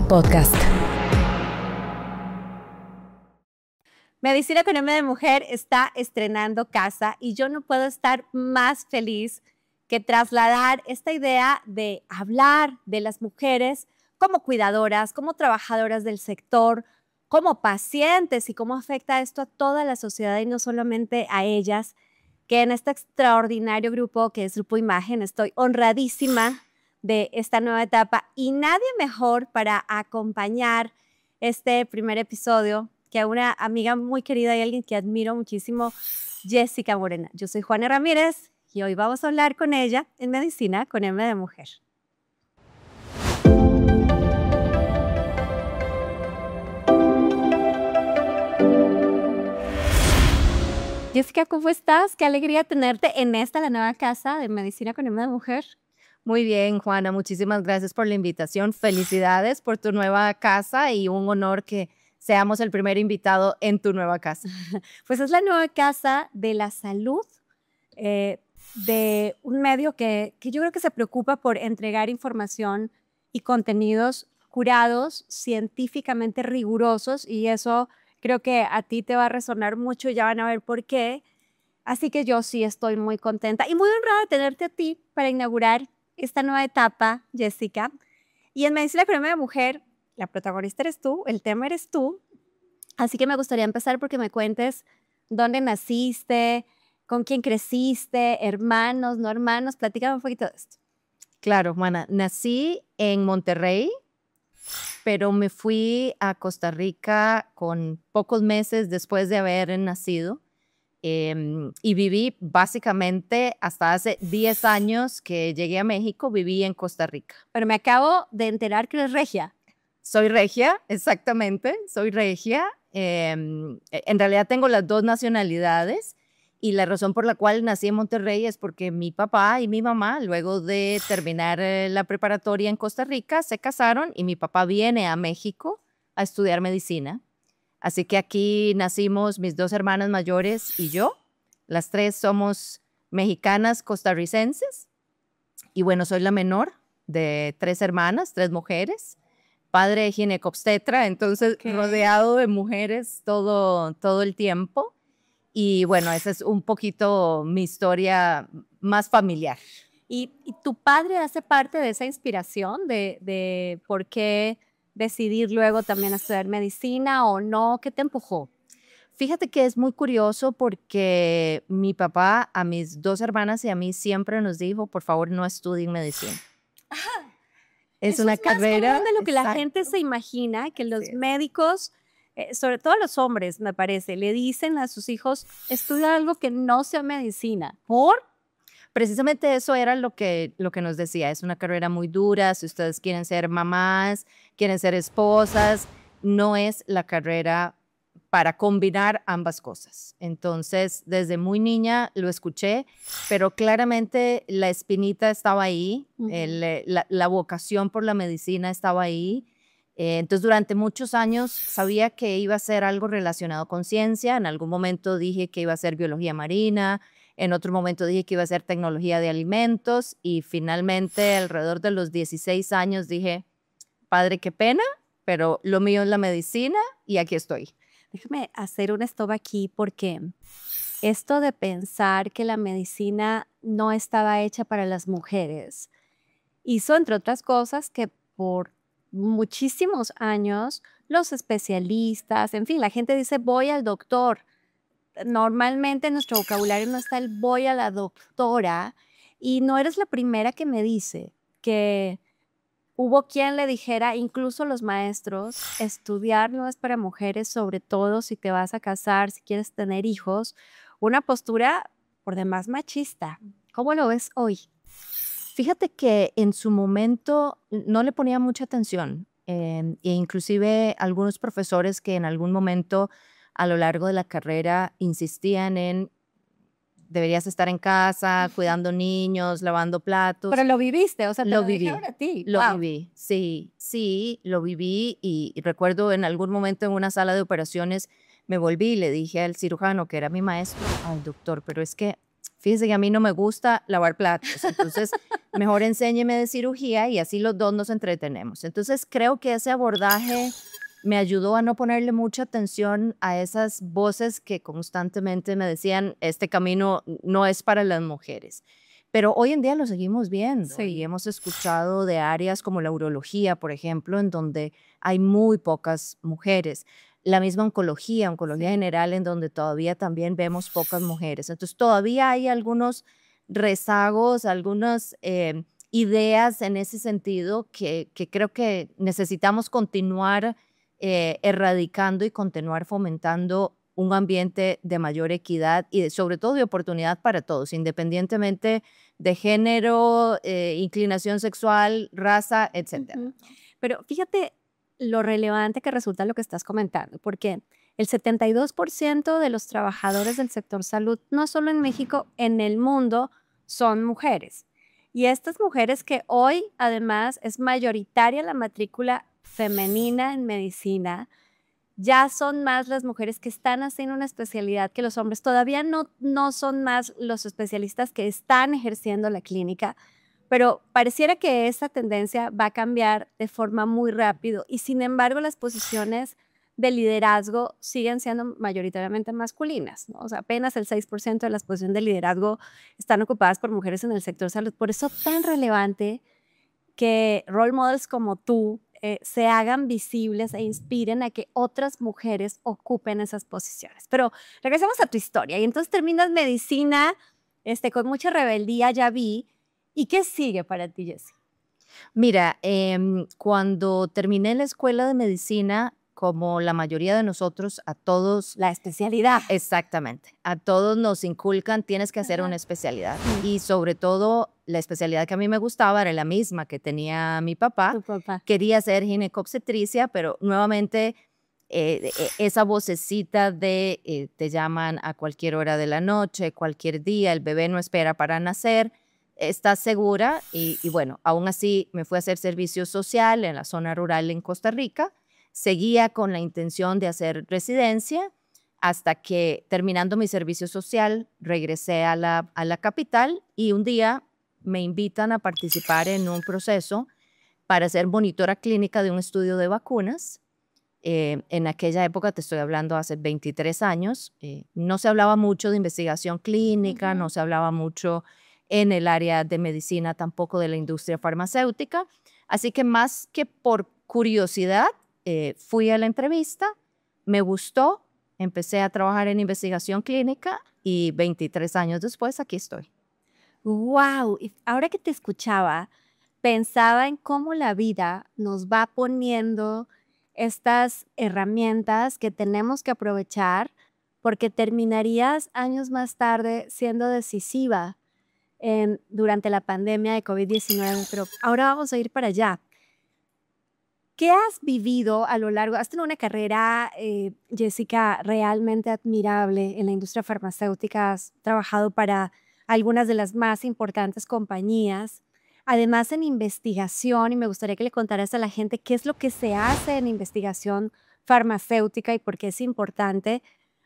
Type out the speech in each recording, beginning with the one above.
Podcast. Medicina con M de Mujer está estrenando casa y yo no puedo estar más feliz que trasladar esta idea de hablar de las mujeres como cuidadoras, como trabajadoras del sector, como pacientes y cómo afecta esto a toda la sociedad y no solamente a ellas, que en este extraordinario grupo que es Grupo Imagen estoy honradísima de esta nueva etapa y nadie mejor para acompañar este primer episodio que a una amiga muy querida y alguien que admiro muchísimo, Jessica Morena. Yo soy Juana Ramírez y hoy vamos a hablar con ella en Medicina con M de Mujer. Jessica, ¿cómo estás? Qué alegría tenerte en esta, la nueva casa de Medicina con M de Mujer. Muy bien, Juana, muchísimas gracias por la invitación. Felicidades por tu nueva casa y un honor que seamos el primer invitado en tu nueva casa. Pues es la nueva casa de la salud, de un medio que yo creo que se preocupa por entregar información y contenidos curados, científicamente rigurosos, y eso creo que a ti te va a resonar mucho, ya van a ver por qué. Así que yo sí estoy muy contenta y muy honrada de tenerte a ti para inaugurar esta nueva etapa, Jessica. Y en Medicina con M de Mujer, la protagonista eres tú, el tema eres tú. Así que me gustaría empezar porque me cuentes dónde naciste, con quién creciste, hermanos, no hermanos. Platícame un poquito de esto. Claro, Juana, nací en Monterrey, pero me fui a Costa Rica con pocos meses después de haber nacido. Y viví básicamente hasta hace 10 años que llegué a México, viví en Costa Rica. Pero me acabo de enterar que eres regia. Soy regia, exactamente, soy regia. En realidad tengo las dos nacionalidades y la razón por la cual nací en Monterrey es porque mi papá y mi mamá, luego de terminar la preparatoria en Costa Rica, se casaron y mi papá viene a México a estudiar medicina. Así que aquí nacimos mis dos hermanas mayores y yo. Las tres somos mexicanas costarricenses. Y bueno, soy la menor de 3 hermanas, 3 mujeres. Padre ginecobstetra, entonces rodeado de mujeres todo el tiempo. Y bueno, esa es un poquito mi historia más familiar. ¿Y tu padre hace parte de esa inspiración de por qué decidir luego también estudiar medicina o no? ¿Qué te empujó? Fíjate que es muy curioso porque mi papá a mis 2 hermanas y a mí siempre nos dijo, por favor, no estudien medicina. Es una carrera más común de lo que la gente se imagina, que los médicos, sobre todo los hombres, me parece, le dicen a sus hijos, estudia algo que no sea medicina. ¿Por? Precisamente eso era lo que nos decía, es una carrera muy dura, si ustedes quieren ser mamás, quieren ser esposas, no es la carrera para combinar ambas cosas. Entonces, desde muy niña lo escuché, pero claramente la espinita estaba ahí, la vocación por la medicina estaba ahí. Entonces, durante muchos años sabía que iba a ser algo relacionado con ciencia. En algún momento dije que iba a ser biología marina, en otro momento dije que iba a ser tecnología de alimentos y finalmente alrededor de los 16 años dije, padre, qué pena, pero lo mío es la medicina y aquí estoy. Déjame hacer un stop aquí porque esto de pensar que la medicina no estaba hecha para las mujeres hizo, entre otras cosas, que por muchísimos años los especialistas, en fin, la gente dice voy al doctor. Normalmente en nuestro vocabulario no está el voy a la doctora y no eres la primera que me dice que hubo quien le dijera, incluso los maestros, estudiar no es para mujeres, sobre todo si te vas a casar, si quieres tener hijos, una postura por demás machista. ¿Cómo lo ves hoy? Fíjate que en su momento no le ponía mucha atención e inclusive algunos profesores que en algún momento a lo largo de la carrera insistían en deberías estar en casa, cuidando niños, lavando platos. Pero lo viviste, o sea, te lo viví, a ti. lo Wow. viví, sí, lo viví y recuerdo en algún momento en una sala de operaciones me volví y le dije al cirujano que era mi maestro, al doctor, pero es que fíjese que a mí no me gusta lavar platos, entonces mejor enséñeme de cirugía y así los dos nos entretenemos. Entonces creo que ese abordaje me ayudó a no ponerle mucha atención a esas voces que constantemente me decían, este camino no es para las mujeres. Pero hoy en día lo seguimos viendo y hemos escuchado de áreas como la urología, por ejemplo, en donde hay muy pocas mujeres. La misma oncología general, en donde todavía también vemos pocas mujeres. Entonces todavía hay algunos rezagos, algunas ideas en ese sentido que creo que necesitamos continuar erradicando y continuar fomentando un ambiente de mayor equidad y sobre todo de oportunidad para todos, independientemente de género, inclinación sexual, raza, etcétera. Pero fíjate lo relevante que resulta lo que estás comentando, porque el 72% de los trabajadores del sector salud, no solo en México, en el mundo, son mujeres. Y estas mujeres que hoy, además, es mayoritaria la matrícula femenina en medicina, ya son más las mujeres que están haciendo una especialidad que los hombres. Todavía no son más los especialistas que están ejerciendo la clínica, pero pareciera que esa tendencia va a cambiar de forma muy rápido y sin embargo las posiciones de liderazgo siguen siendo mayoritariamente masculinas, ¿no? O sea, apenas el 6% de las posiciones de liderazgo están ocupadas por mujeres en el sector salud. Por eso es tan relevante que role models como tú se hagan visibles e inspiren a que otras mujeres ocupen esas posiciones. Pero regresemos a tu historia. Y entonces terminas medicina con mucha rebeldía, ya vi. ¿Y qué sigue para ti, Jessie? Mira, cuando terminé la escuela de medicina, como la mayoría de nosotros, a todos... La especialidad. Exactamente. A todos nos inculcan, tienes que hacer una especialidad. Y sobre todo, la especialidad que a mí me gustaba era la misma que tenía mi papá. Tu papá. Quería ser ginecobstetricia, pero nuevamente esa vocecita de te llaman a cualquier hora de la noche, cualquier día, el bebé no espera para nacer, ¿estás segura? Y bueno, aún así me fui a hacer servicio social en la zona rural en Costa Rica. Seguía con la intención de hacer residencia hasta que, terminando mi servicio social, regresé a la capital y un día me invitan a participar en un proceso para ser monitora clínica de un estudio de vacunas. En aquella época, te estoy hablando hace 23 años, no se hablaba mucho de investigación clínica, no se hablaba mucho en el área de medicina, tampoco de la industria farmacéutica. Así que más que por curiosidad, fui a la entrevista, me gustó, empecé a trabajar en investigación clínica y 23 años después aquí estoy. ¡Wow! Y ahora que te escuchaba, pensaba en cómo la vida nos va poniendo estas herramientas que tenemos que aprovechar porque terminarías años más tarde siendo decisiva durante la pandemia de COVID-19. Pero ahora vamos a ir para allá. ¿Qué has vivido a lo largo? Has tenido una carrera, Jessica, realmente admirable en la industria farmacéutica. Has trabajado para algunas de las más importantes compañías. Además, en investigación, y me gustaría que le contaras a la gente qué es lo que se hace en investigación farmacéutica y por qué es importante,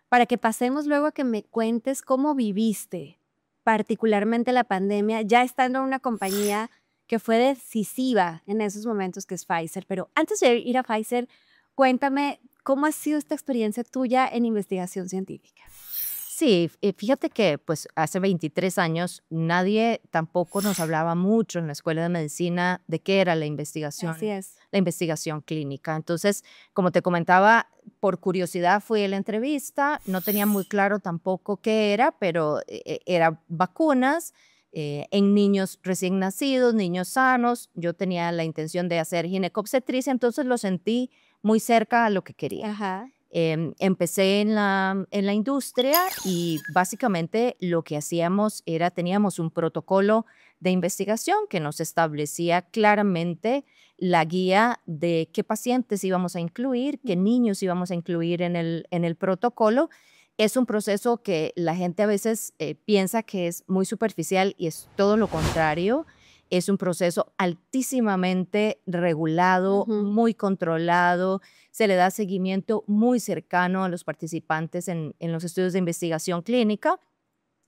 para que pasemos luego a que me cuentes cómo viviste, particularmente la pandemia, ya estando en una compañía que fue decisiva en esos momentos, que es Pfizer. Pero antes de ir a Pfizer, cuéntame cómo ha sido esta experiencia tuya en investigación científica. Sí, fíjate que pues hace 23 años nadie tampoco nos hablaba mucho en la escuela de medicina de qué era la investigación. Así es. La investigación clínica. Entonces, como te comentaba, por curiosidad fui a la entrevista, no tenía muy claro tampoco qué era, pero era vacunas en niños recién nacidos, niños sanos. Yo tenía la intención de hacer ginecobstetricia, entonces lo sentí muy cerca a lo que quería. Ajá. Empecé en la industria y básicamente lo que hacíamos era, teníamos un protocolo de investigación que nos establecía claramente la guía de qué pacientes íbamos a incluir, qué niños íbamos a incluir en el protocolo. Es un proceso que la gente a veces piensa que es muy superficial y es todo lo contrario. Es un proceso altísimamente regulado, muy controlado. Se le da seguimiento muy cercano a los participantes en los estudios de investigación clínica.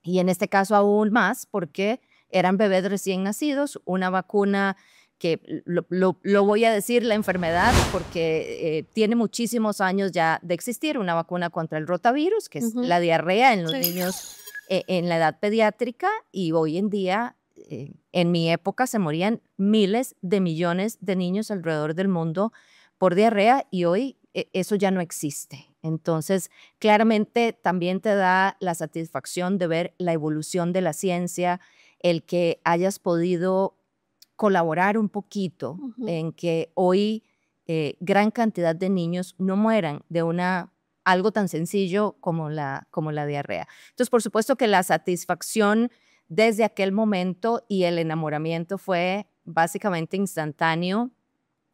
y en este caso aún más porque eran bebés recién nacidos, una vacuna que lo voy a decir la enfermedad porque tiene muchísimos años ya de existir, una vacuna contra el rotavirus, que es la diarrea en los niños en la edad pediátrica, y hoy en día, en mi época, se morían miles de millones de niños alrededor del mundo por diarrea y hoy eso ya no existe. Entonces, claramente también te da la satisfacción de ver la evolución de la ciencia, el que hayas podido colaborar un poquito en que hoy gran cantidad de niños no mueran de algo tan sencillo como la diarrea. Entonces, por supuesto que la satisfacción desde aquel momento y el enamoramiento fue básicamente instantáneo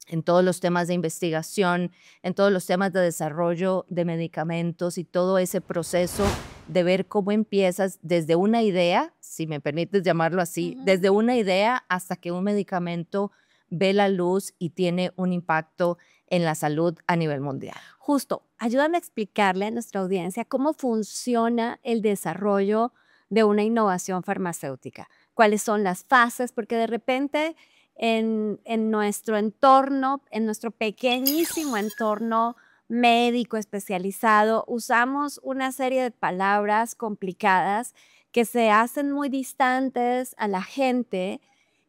en todos los temas de investigación, en todos los temas de desarrollo de medicamentos y todo ese proceso de ver cómo empiezas desde una idea, si me permites llamarlo así, desde una idea hasta que un medicamento ve la luz y tiene un impacto en la salud a nivel mundial. Justo, ayúdame a explicarle a nuestra audiencia cómo funciona el desarrollo de una innovación farmacéutica. ¿Cuáles son las fases? Porque de repente en nuestro entorno, en nuestro pequeñísimo entorno médico especializado, usamos una serie de palabras complicadas que se hacen muy distantes a la gente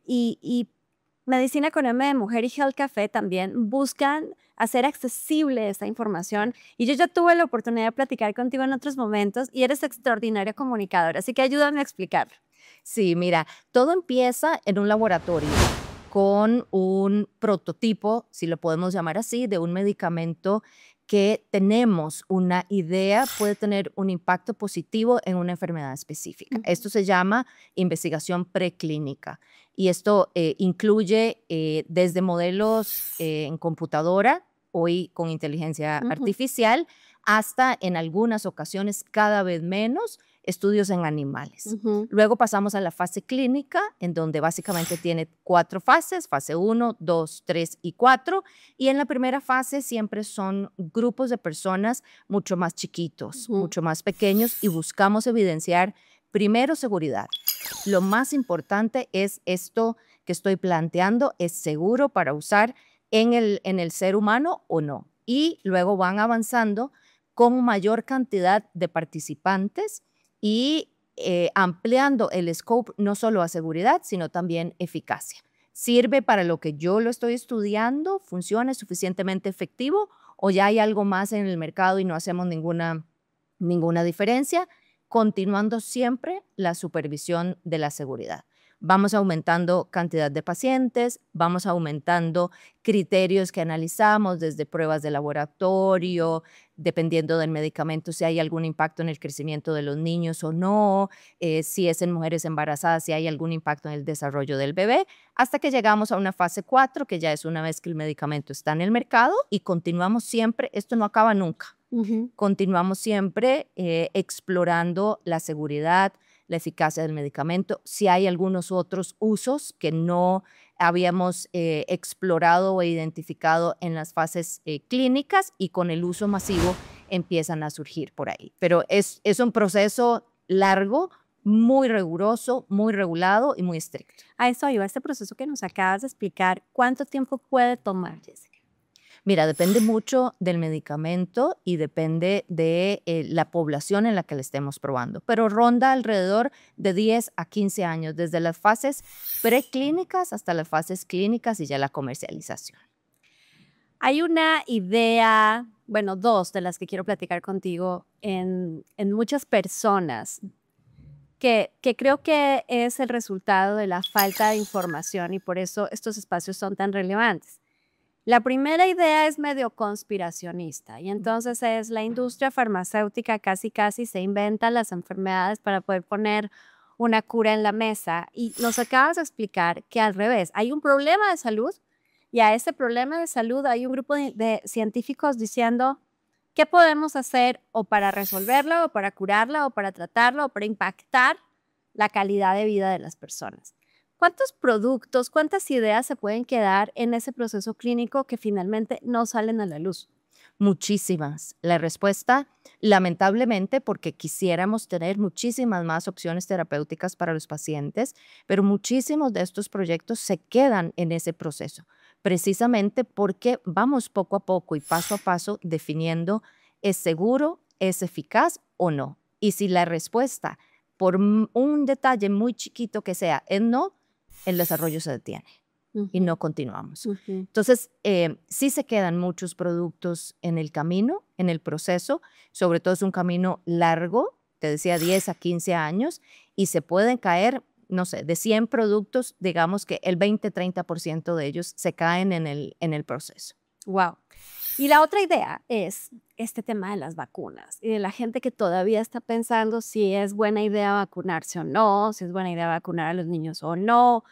y Medicina con M de Mujer y Health Café también buscan hacer accesible esta información y yo ya tuve la oportunidad de platicar contigo en otros momentos y eres extraordinaria comunicadora, así que ayúdame a explicar. Sí, mira, todo empieza en un laboratorio con un prototipo, si lo podemos llamar así, de un medicamento que tenemos una idea puede tener un impacto positivo en una enfermedad específica. Esto se llama investigación preclínica y esto incluye desde modelos en computadora, hoy con inteligencia artificial, hasta en algunas ocasiones cada vez menos estudios en animales. Luego pasamos a la fase clínica, en donde básicamente tiene 4 fases, fase 1, 2, 3 y 4, y en la primera fase siempre son grupos de personas mucho más chiquitos, mucho más pequeños, y buscamos evidenciar primero seguridad. Lo más importante es esto que estoy planteando, ¿es seguro para usar en el ser humano o no? Y luego van avanzando con mayor cantidad de participantes y ampliando el scope no solo a seguridad, sino también eficacia. ¿Sirve para lo que yo lo estoy estudiando? ¿Funciona? ¿Es suficientemente efectivo? ¿O ya hay algo más en el mercado y no hacemos ninguna diferencia? Continuando siempre la supervisión de la seguridad. Vamos aumentando cantidad de pacientes, vamos aumentando criterios que analizamos desde pruebas de laboratorio, dependiendo del medicamento, si hay algún impacto en el crecimiento de los niños o no, si es en mujeres embarazadas, si hay algún impacto en el desarrollo del bebé, hasta que llegamos a una fase 4, que ya es una vez que el medicamento está en el mercado y continuamos siempre, esto no acaba nunca, continuamos siempre explorando la seguridad, la eficacia del medicamento, si hay algunos otros usos que no habíamos explorado o identificado en las fases clínicas y con el uso masivo empiezan a surgir por ahí. Pero es un proceso largo, muy riguroso, muy regulado y muy estricto. A eso iba, este proceso que nos acabas de explicar, ¿cuánto tiempo puede tomar, Jessica? Mira, depende mucho del medicamento y depende de la población en la que le estemos probando, pero ronda alrededor de 10 a 15 años, desde las fases preclínicas hasta las fases clínicas y ya la comercialización. Hay una idea, bueno, 2 de las que quiero platicar contigo en muchas personas que creo que es el resultado de la falta de información y por eso estos espacios son tan relevantes. La primera idea es medio conspiracionista y entonces es la industria farmacéutica casi se inventa las enfermedades para poder poner una cura en la mesa y nos acabas de explicar que al revés, hay un problema de salud y a ese problema de salud hay un grupo de científicos diciendo qué podemos hacer o para resolverlo o para curarla o para tratarlo o para impactar la calidad de vida de las personas. ¿Cuántos productos, cuántas ideas se pueden quedar en ese proceso clínico que finalmente no salen a la luz? Muchísimas. La respuesta, lamentablemente, porque quisiéramos tener muchísimas más opciones terapéuticas para los pacientes, pero muchísimos de estos proyectos se quedan en ese proceso, precisamente porque vamos poco a poco y paso a paso definiendo ¿es seguro, es eficaz o no? Y si la respuesta, por un detalle muy chiquito que sea, es no, el desarrollo se detiene y no continuamos. Entonces, sí se quedan muchos productos en el camino, en el proceso, sobre todo es un camino largo, te decía 10 a 15 años, y se pueden caer, no sé, de 100 productos, digamos que el 20-30% de ellos se caen en el proceso. Wow. Y la otra idea es este tema de las vacunas y de la gente que todavía está pensando si es buena idea vacunarse o no, si es buena idea vacunar a los niños o no.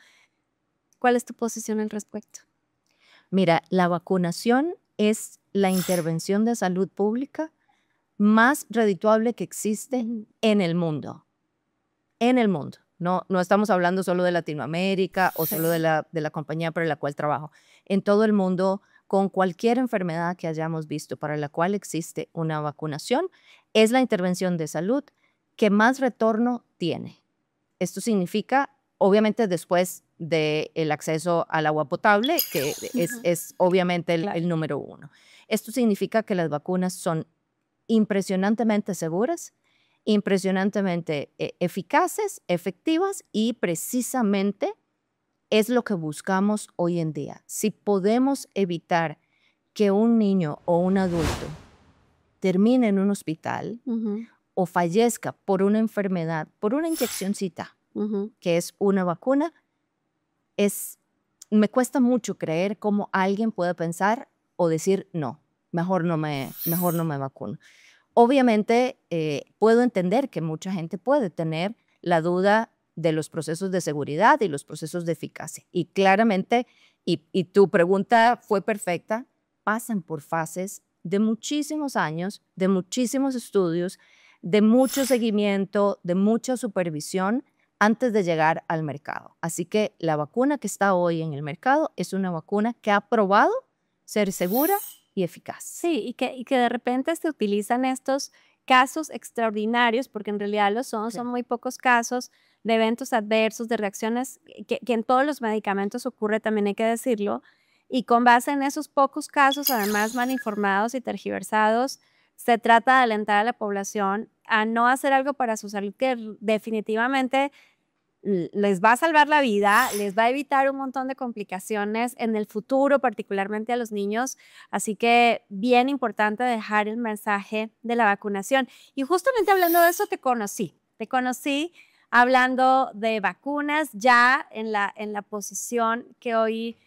¿Cuál es tu posición al respecto? Mira, la vacunación es la intervención de salud pública más redituable que existe en el mundo. En el mundo. No estamos hablando solo de Latinoamérica o solo de la compañía para la cual trabajo. En todo el mundo, con cualquier enfermedad que hayamos visto para la cual existe una vacunación, es la intervención de salud que más retorno tiene. Esto significa, obviamente, después del acceso al agua potable, que es obviamente el número uno. Esto significa que las vacunas son impresionantemente seguras, impresionantemente eficaces, efectivas, y precisamente es lo que buscamos hoy en día. Si podemos evitar que un niño o un adulto termine en un hospital o fallezca por una enfermedad, por una inyeccióncita, que es una vacuna, me cuesta mucho creer cómo alguien puede pensar o decir no, mejor no me vacuno. Obviamente, puedo entender que mucha gente puede tener la duda de los procesos de seguridad y los procesos de eficacia. Y claramente, y tu pregunta fue perfecta, pasan por fases de muchísimos años, de muchísimos estudios, de mucho seguimiento, de mucha supervisión antes de llegar al mercado. Así que la vacuna que está hoy en el mercado es una vacuna que ha probado ser segura y eficaz. Sí, y que de repente se utilizan estos casos extraordinarios, porque en realidad lo son muy pocos casos de eventos adversos, de reacciones que en todos los medicamentos ocurre, también hay que decirlo, y con base en esos pocos casos, además mal informados y tergiversados, se trata de alentar a la población a no hacer algo para su salud que definitivamente les va a salvar la vida, les va a evitar un montón de complicaciones en el futuro, particularmente a los niños. Así que bien importante dejar el mensaje de la vacunación. Y justamente hablando de eso, te conocí hablando de vacunas ya en la posición que hoy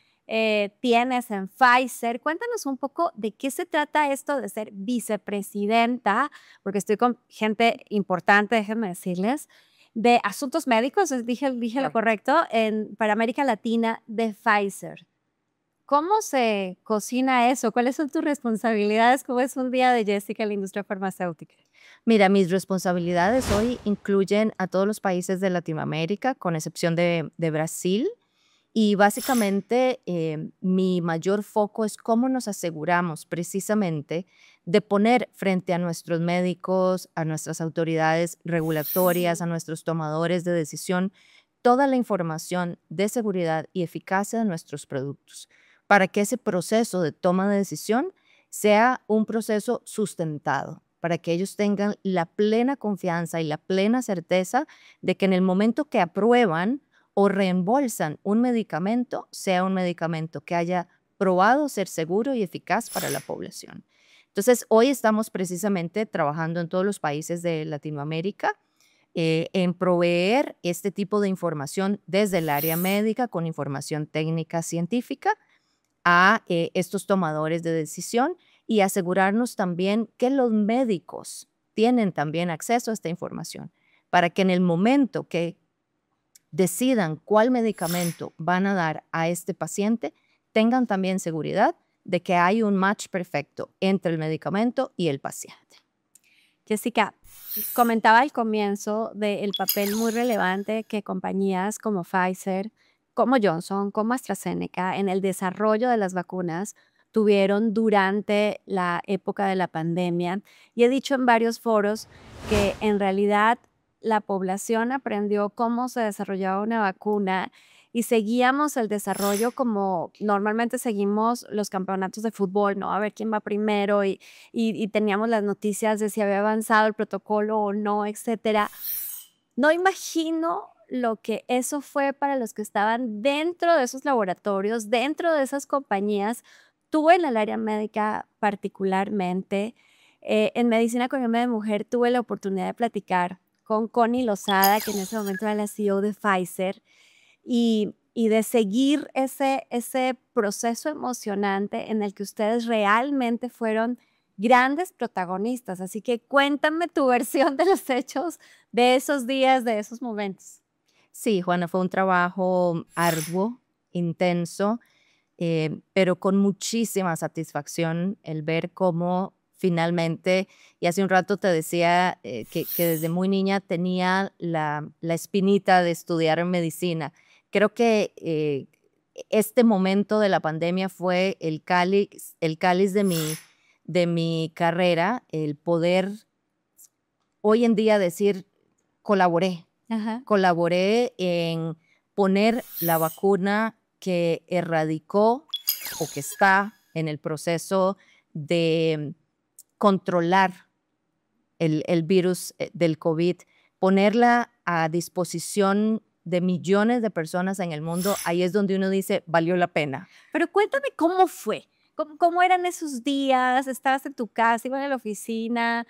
tienes en Pfizer. Cuéntanos un poco de qué se trata esto de ser vicepresidenta, porque estoy con gente importante, déjenme decirles, de asuntos médicos, dije lo correcto, para América Latina de Pfizer. ¿Cómo se cocina eso? ¿Cuáles son tus responsabilidades? ¿Cómo es un día de Jessica en la industria farmacéutica? Mira, mis responsabilidades hoy incluyen a todos los países de Latinoamérica, con excepción de Brasil. Y básicamente mi mayor foco es cómo nos aseguramos precisamente de poner frente a nuestros médicos, a nuestras autoridades regulatorias, a nuestros tomadores de decisión, toda la información de seguridad y eficacia de nuestros productos, para que ese proceso de toma de decisión sea un proceso sustentado, para que ellos tengan la plena confianza y la plena certeza de que en el momento que aprueban o reembolsan un medicamento, sea un medicamento que haya probado ser seguro y eficaz para la población. Entonces, hoy estamos precisamente trabajando en todos los países de Latinoamérica en proveer este tipo de información desde el área médica con información técnica científica a estos tomadores de decisión y asegurarnos también que los médicos tienen también acceso a esta información para que en el momento que decidan cuál medicamento van a dar a este paciente, tengan también seguridad de que hay un match perfecto entre el medicamento y el paciente. Jessica, comentaba al comienzo del papel muy relevante que compañías como Pfizer, como Johnson, como AstraZeneca en el desarrollo de las vacunas tuvieron durante la época de la pandemia. Y he dicho en varios foros que en realidad la población aprendió cómo se desarrollaba una vacuna y seguíamos el desarrollo como normalmente seguimos los campeonatos de fútbol, ¿no? A ver quién va primero y teníamos las noticias de si había avanzado el protocolo o no, etcétera. No imagino lo que eso fue para los que estaban dentro de esos laboratorios, dentro de esas compañías. Tú en el área médica particularmente, en Medicina con M de Mujer, tuve la oportunidad de platicar con Connie Lozada, que en ese momento era la CEO de Pfizer, y de seguir ese proceso emocionante en el que ustedes realmente fueron grandes protagonistas. Así que cuéntame tu versión de los hechos de esos días, de esos momentos. Sí, Juana, fue un trabajo arduo, intenso, pero con muchísima satisfacción el ver cómo finalmente, y hace un rato te decía que desde muy niña tenía la espinita de estudiar medicina. Creo que este momento de la pandemia fue el cáliz de mi carrera, el poder hoy en día decir, colaboré. Ajá. Colaboré en poner la vacuna que erradicó o que está en el proceso de controlar el virus del COVID, ponerla a disposición de millones de personas en el mundo. Ahí es donde uno dice, valió la pena. Pero cuéntame cómo fue, cómo eran esos días, estabas en tu casa, iban a la oficina,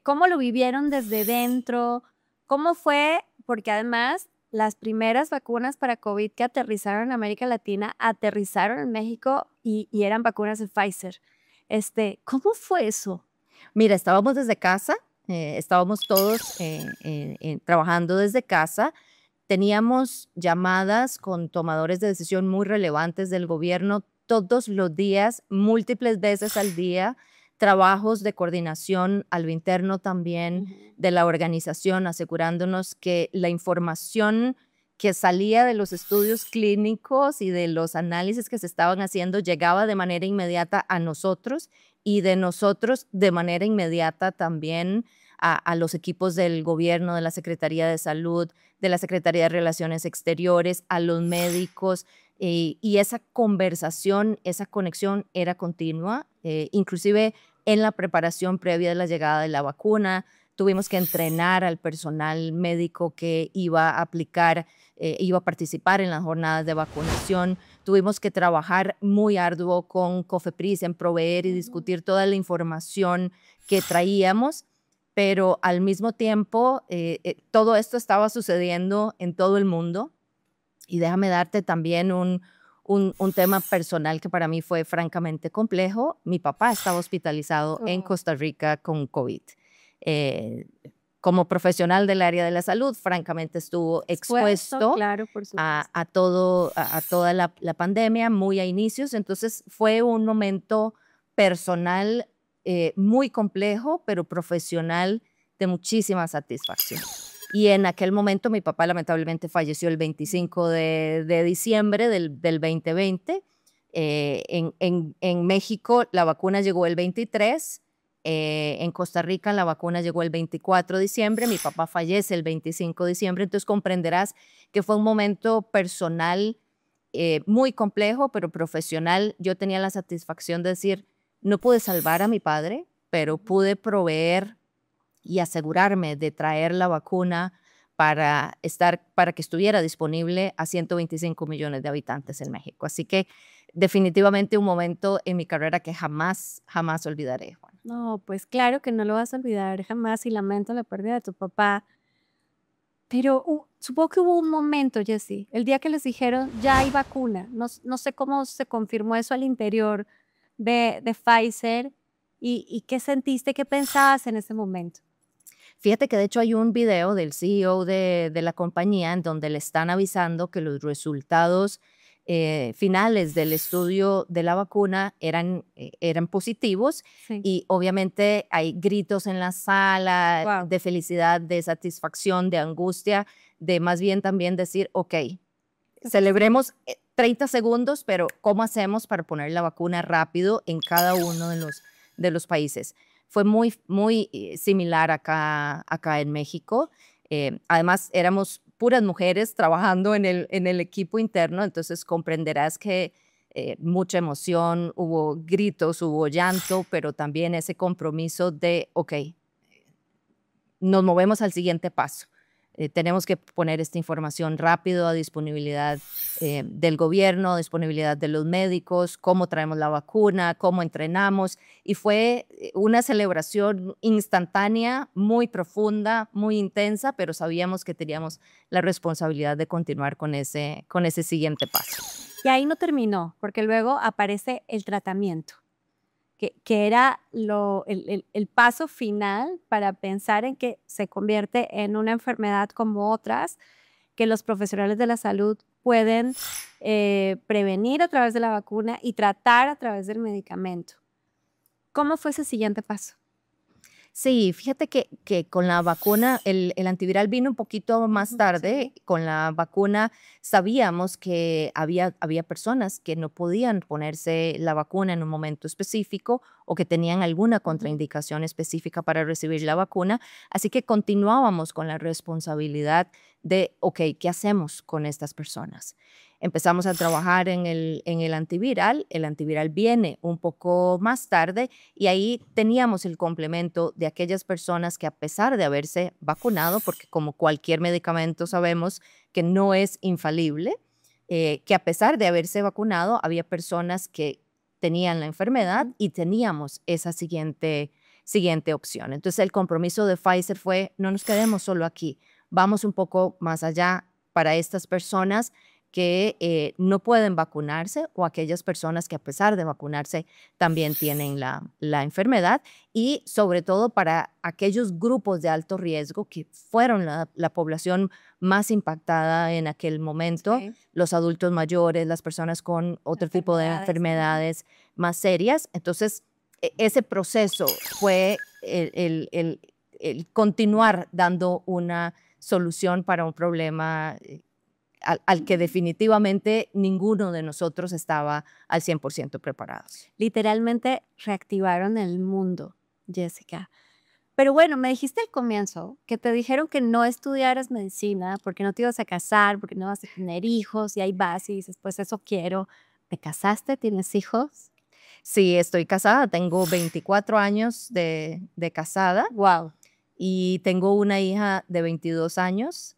cómo lo vivieron desde dentro, cómo fue, porque además las primeras vacunas para COVID que aterrizaron en América Latina, aterrizaron en México y eran vacunas de Pfizer. ¿Cómo fue eso? Mira, estábamos desde casa, estábamos todos trabajando desde casa. Teníamos llamadas con tomadores de decisión muy relevantes del gobierno todos los días, múltiples veces al día, trabajos de coordinación a lo interno también de la organización, asegurándonos que la información que salía de los estudios clínicos y de los análisis que se estaban haciendo llegaba de manera inmediata a nosotros y de nosotros de manera inmediata también a los equipos del gobierno, de la Secretaría de Salud, de la Secretaría de Relaciones Exteriores, a los médicos, y esa conversación, esa conexión era continua, inclusive en la preparación previa de la llegada de la vacuna. Tuvimos que entrenar al personal médico que iba a aplicar, iba a participar en las jornadas de vacunación. Tuvimos que trabajar muy arduo con COFEPRIS en proveer y discutir toda la información que traíamos, pero al mismo tiempo todo esto estaba sucediendo en todo el mundo. Y déjame darte también un tema personal que para mí fue francamente complejo. Mi papá estaba hospitalizado en Costa Rica con COVID. Como profesional del área de la salud, francamente estuvo expuesto claro, por a toda la pandemia, muy a inicios. Entonces fue un momento personal muy complejo, pero profesional de muchísima satisfacción. Y en aquel momento mi papá lamentablemente falleció el 25 de diciembre del 2020. En México la vacuna llegó el 23, en Costa Rica la vacuna llegó el 24 de diciembre, mi papá fallece el 25 de diciembre, entonces comprenderás que fue un momento personal muy complejo, pero profesional. Yo tenía la satisfacción de decir, no pude salvar a mi padre, pero pude proveer y asegurarme de traer la vacuna para que estuviera disponible a 125 millones de habitantes en México. Así que definitivamente un momento en mi carrera que jamás, jamás olvidaré, Juan. No, pues claro que no lo vas a olvidar jamás y lamento la pérdida de tu papá. Pero supongo que hubo un momento, Jessie, el día que les dijeron ya hay vacuna. No sé cómo se confirmó eso al interior de Pfizer y qué sentiste, qué pensabas en ese momento. Fíjate que de hecho hay un video del CEO de la compañía en donde le están avisando que los resultados finales del estudio de la vacuna eran positivos. Sí. Y obviamente hay gritos en la sala Wow. de felicidad, de satisfacción, de angustia, de más bien también decir, ok, celebremos 30 segundos, pero ¿cómo hacemos para poner la vacuna rápido en cada uno de los países? Fue muy similar acá en México. Además, éramos puras mujeres trabajando en el equipo interno, entonces comprenderás que mucha emoción, hubo gritos, hubo llanto, pero también ese compromiso de, ok, nos movemos al siguiente paso. Tenemos que poner esta información rápido a disponibilidad del gobierno, a disponibilidad de los médicos, cómo traemos la vacuna, cómo entrenamos. Y fue una celebración instantánea, muy profunda, muy intensa, pero sabíamos que teníamos la responsabilidad de continuar con ese siguiente paso. Y ahí no terminó, porque luego aparece el tratamiento, que era el paso final para pensar en que se convierte en una enfermedad como otras, que los profesionales de la salud pueden prevenir a través de la vacuna y tratar a través del medicamento. ¿Cómo fue ese siguiente paso? Sí, fíjate que con la vacuna, el antiviral vino un poquito más tarde. Sí. Con la vacuna sabíamos que había personas que no podían ponerse la vacuna en un momento específico o que tenían alguna contraindicación específica para recibir la vacuna. Así que continuábamos con la responsabilidad de, ok, ¿qué hacemos con estas personas? Empezamos a trabajar en el antiviral. El antiviral viene un poco más tarde y ahí teníamos el complemento de aquellas personas que a pesar de haberse vacunado, porque como cualquier medicamento sabemos que no es infalible, que a pesar de haberse vacunado había personas que tenían la enfermedad y teníamos esa siguiente opción. Entonces el compromiso de Pfizer fue, no nos quedemos solo aquí, vamos un poco más allá para estas personas que no pueden vacunarse o aquellas personas que a pesar de vacunarse también tienen la enfermedad y sobre todo para aquellos grupos de alto riesgo que fueron la población más impactada en aquel momento, Sí. los adultos mayores, las personas con otro tipo de enfermedades más serias. Entonces, ese proceso fue el continuar dando una solución para un problema al que definitivamente ninguno de nosotros estaba al 100% preparados. Literalmente reactivaron el mundo, Jessica. Pero bueno, me dijiste al comienzo que te dijeron que no estudiaras medicina porque no te ibas a casar, porque no vas a tener hijos y ahí vas y dices, pues eso quiero. ¿Te casaste? ¿Tienes hijos? Sí, estoy casada, tengo 24 años de casada. Wow. Y tengo una hija de 22 años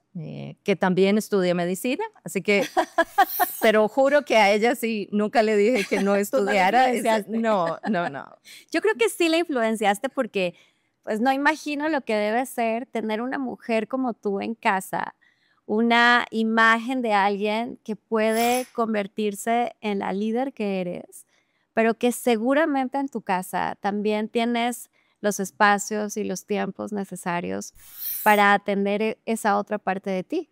que también estudia medicina, así que, pero juro que a ella sí, nunca le dije que no estudiara. No. Yo creo que sí la influenciaste porque pues no imagino lo que debe ser tener una mujer como tú en casa, una imagen de alguien que puede convertirse en la líder que eres, pero que seguramente en tu casa también tienes los espacios y los tiempos necesarios para atender esa otra parte de ti.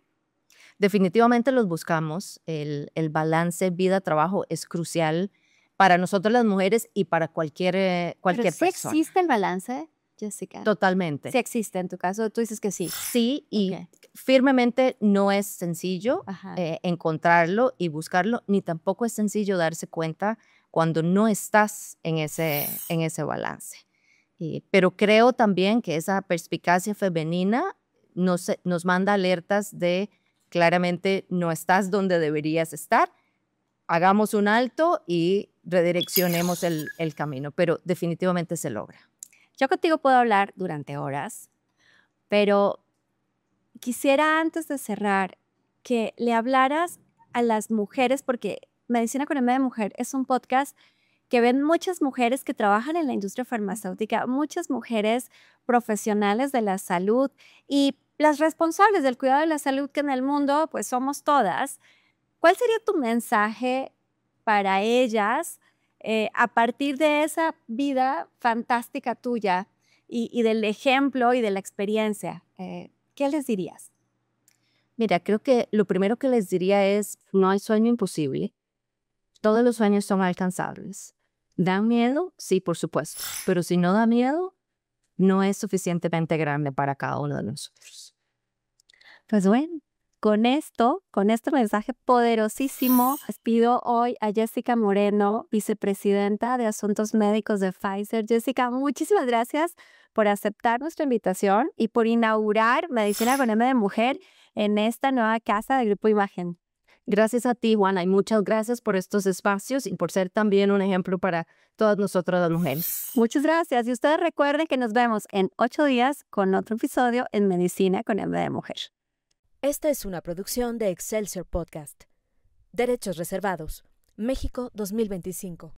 Definitivamente los buscamos. El balance vida-trabajo es crucial para nosotros las mujeres y para cualquier ¿Pero sí persona. existe el balance, Jessica? Totalmente. Sí existe, en tu caso tú dices que sí. Sí, y Ok. firmemente no es sencillo Ajá. encontrarlo y buscarlo, ni tampoco es sencillo darse cuenta cuando no estás en ese balance. Pero creo también que esa perspicacia femenina nos manda alertas de claramente no estás donde deberías estar, hagamos un alto y redireccionemos el camino, pero definitivamente se logra. Yo contigo puedo hablar durante horas, pero quisiera antes de cerrar que le hablaras a las mujeres, porque Medicina con M de Mujer es un podcast que ven muchas mujeres que trabajan en la industria farmacéutica, muchas mujeres profesionales de la salud y las responsables del cuidado de la salud que en el mundo pues somos todas. ¿Cuál sería tu mensaje para ellas a partir de esa vida fantástica tuya y del ejemplo y de la experiencia? ¿Qué les dirías? Mira, creo que lo primero que les diría es, no hay sueño imposible, todos los sueños son alcanzables. ¿Dan miedo? Sí, por supuesto, pero si no da miedo, no es suficientemente grande para cada uno de nosotros. Pues bueno, con este mensaje poderosísimo, les pido hoy a Jessica Moreno, vicepresidenta de Asuntos Médicos de Pfizer. Jessica, muchísimas gracias por aceptar nuestra invitación y por inaugurar Medicina con M de Mujer en esta nueva casa de Grupo Imagen. Gracias a ti, Juana, y muchas gracias por estos espacios y por ser también un ejemplo para todas nosotras las mujeres. Muchas gracias. Y ustedes recuerden que nos vemos en 8 días con otro episodio en Medicina con M de Mujer. Esta es una producción de Excelsior Podcast. Derechos reservados. México 2025.